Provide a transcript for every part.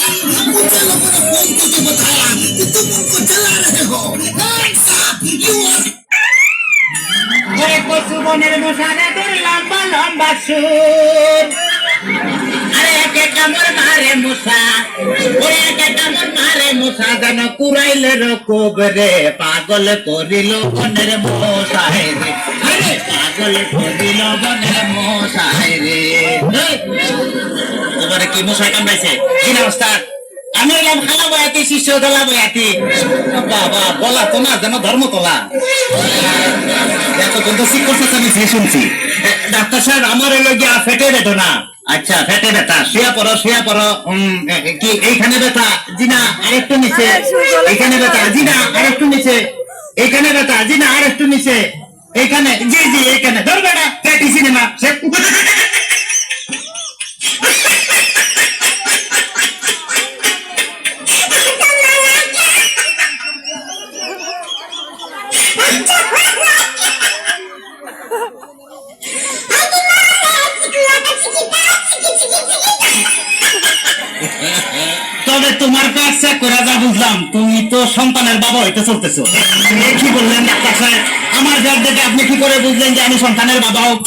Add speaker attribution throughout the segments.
Speaker 1: मुझे लोगों ने फोन करके बताया कि तुम उनको जला रहे हो। Hands up, you are
Speaker 2: ওরে কচু বনের মশারে তোর লম্বা লম্বা সুর আরে একে কামড় মারে মশা ওরে একে কামড় মারে মশা যেন কুড়াইলে রকবরে পাগল করিল বনের মশাই রে আরে পাগল করিল বনের মশাই রে তোমার কি মশাই কামড়াইছে কি অবস্থা আমি এলাম খালা বয়াতি শিষ্য দলা বয়াতি বাবা বলা তো না যেন ধর্ম তোলা এতক্ষণ তো শিক্ষক আমি সে শুনছি ডাক্তার সাহেব আমার এলো গিয়া ফেটে বেদনা আচ্ছা ফেটে ব্যথা শুয়া পড়ো কি এইখানে ব্যথা জি না আরেকটু নিচে এইখানে ব্যথা জি না আরেকটু নিচে এইখানে ব্যথা জি না আরেকটু নিচে এইখানে জি জি এইখানে ধরবে না ফ্যাটি সিনেমা তবে তোমার পেট চেক করে যা বুঝলাম তুমি তো সন্তানের বাবা হইতে চলতেছো কি বললেন ডাক্তার সাহেব আমার পেট দেখে আপনি কি করে বুঝলেন যে আমি সন্তানের বাবা হোক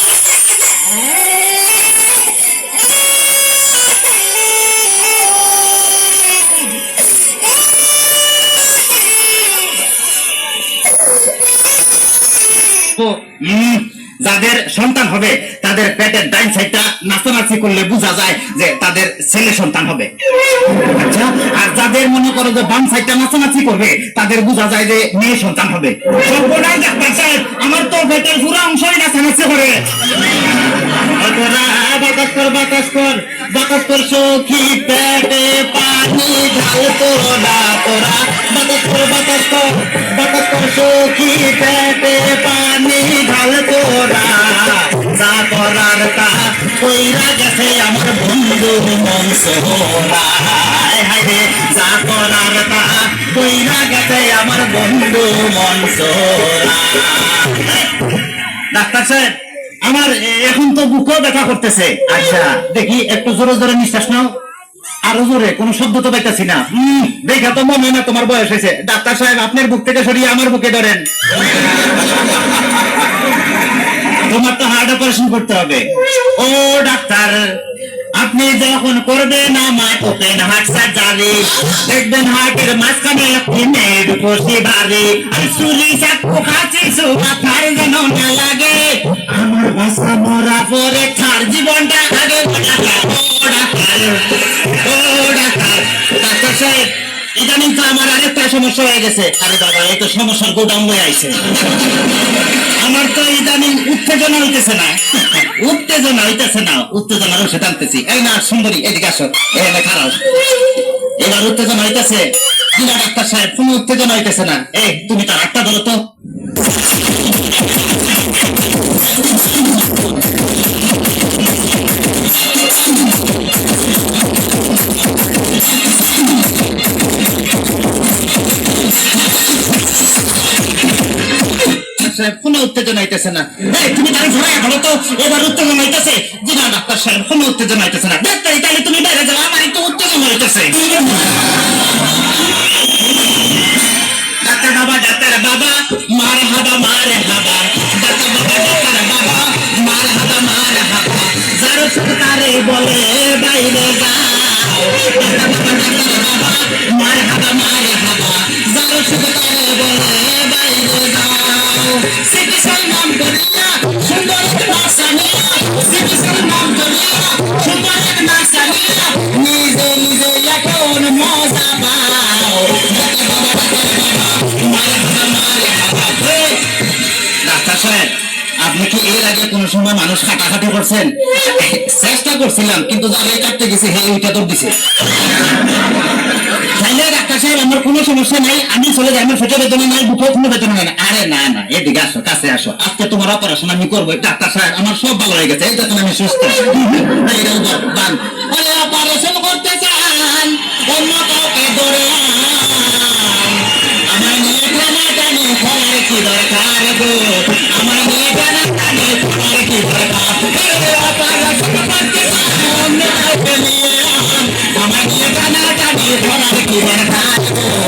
Speaker 2: যাদের সন্তান হবে তাদের পেটের ডাইন সাইডটা নাচানাচি করলে বোঝা যায় যে তাদের ছেলে সন্তান হবে আচ্ছা আর যাদের মনে করো যে বাম সাইডটা নাচানাচি করবে তাদের বোঝা যায় যে মেয়ে সন্তান হবে ডাক্তার সাহেব আমার তো পেটের পুরো অংশই নাচানাচি করে বাতাস কর সখী পেটে পানি ঢাল তোরা তোরা বাতাস কর সখী পেটে পানি ঢাল তোরা যা করার তা কইরা গেছে আমার বন্ধু মন সোহরা হায় যা করার তা কইরা গেছে আমার বন্ধু মন সোহরা ডাক্তার সাহেব আমার এখন তো বুকও ব্যথা করতেছে আচ্ছা দেখি একটু জোরে জোরে নিঃশ্বাস নাও আরো জোরে কোনো শব্দ তো পাইতেছি না দেখা তো মনে হয় না তোমার বয়স হয়েছে ডাক্তার সাহেব আপনার বুক থেকে সরিয়ে আমার বুকে ধরেন তোমার তো হার্ট অপারেশন করতে হবে ও ডাক্তার আপনি যখন করবেন আমায় ওপেন হার্ট সার্জারি দেখবেন হার্টের মাঝখানে একটি মেয়ের বসে ভারী আর চুলি চাকু খাচ্ছি সুপার যেন না লাগে আমার বাসা মরা পরে তার জীবনটা আগে ও ডাক্তার ডাক্তার সাহেব ইদানিং তো আমার আরেকটা সমস্যা হয়ে গেছে আরে বাবা এই তো সমস্যার গোদাম হয়ে আইছে আমার তো ইদানিং উত্তেজনা হইতেছে না উত্তেজনার ওষুধ আনতেছি এই না সুন্দরী এদিকে আসো এখানে খারাপ এবার উত্তেজনা হইতেছে কিনা ডাক্তার সাহেব কোনো উত্তেজনা হইতেছে না এই তুমি তার একটা ধরো তো কোনো উত্তেজনা হইতেছে না তুমি তাহলে ঘোরায় ভালো তো এবার উত্তেজনা হইতেছে জি না ডাক্তার সাহেব কোনো উত্তেজনা হইতেছে না ডাক্তার তাহলে তুমি বাইরে যাও আমার একটু উত্তেজনা হইতেছে ডাক্তার বাবা মার হাবা ডাক্তার বাবা মার হাবা যারো তারে বলে বাইরে যাও ডাক্তার বাবা মার হাবা যারো তারে বলে বাইরে যাও সিটিসেল নাম করিয়া সুন্দর নাসানিয়া সিটিসেল নাম করিয়া সুন্দর নাসানিয়া নিজে এখন মজা পাও ডাক্তার সাহেব আপনি কি এর আগে কোন সময় মানুষ কাটাকাটি করছেন চেষ্টা করছিলাম কিন্তু যাবে কাটতে গেছে হে ওইটা তো দিছে তাইলে ডাক্তার সাহেব আমার কোনো সমস্যা নাই আমি চলে যাই আমার পেটে বেদনা নাই বুকে কোনো বেদনা নাই আরে না এদিকে আসো কাছে আসো আজকে তোমার অপারেশন আমি করবো ডাক্তার সাহেব আমার সব ভালো হয়ে গেছে এই দেখুন আমি সুস্থ অপারেশন করতে চান অন্য কাউকে ধরে আমার নিয়ে টানাটানি করার কি দরকার গো আমার নিয়ে টানাটানি করার কি দরকার অপারেশন করতে চান অন্য কাউকে নিয়ে আমার নিয়ে টানাটানি
Speaker 1: ধরার কি দরকার গো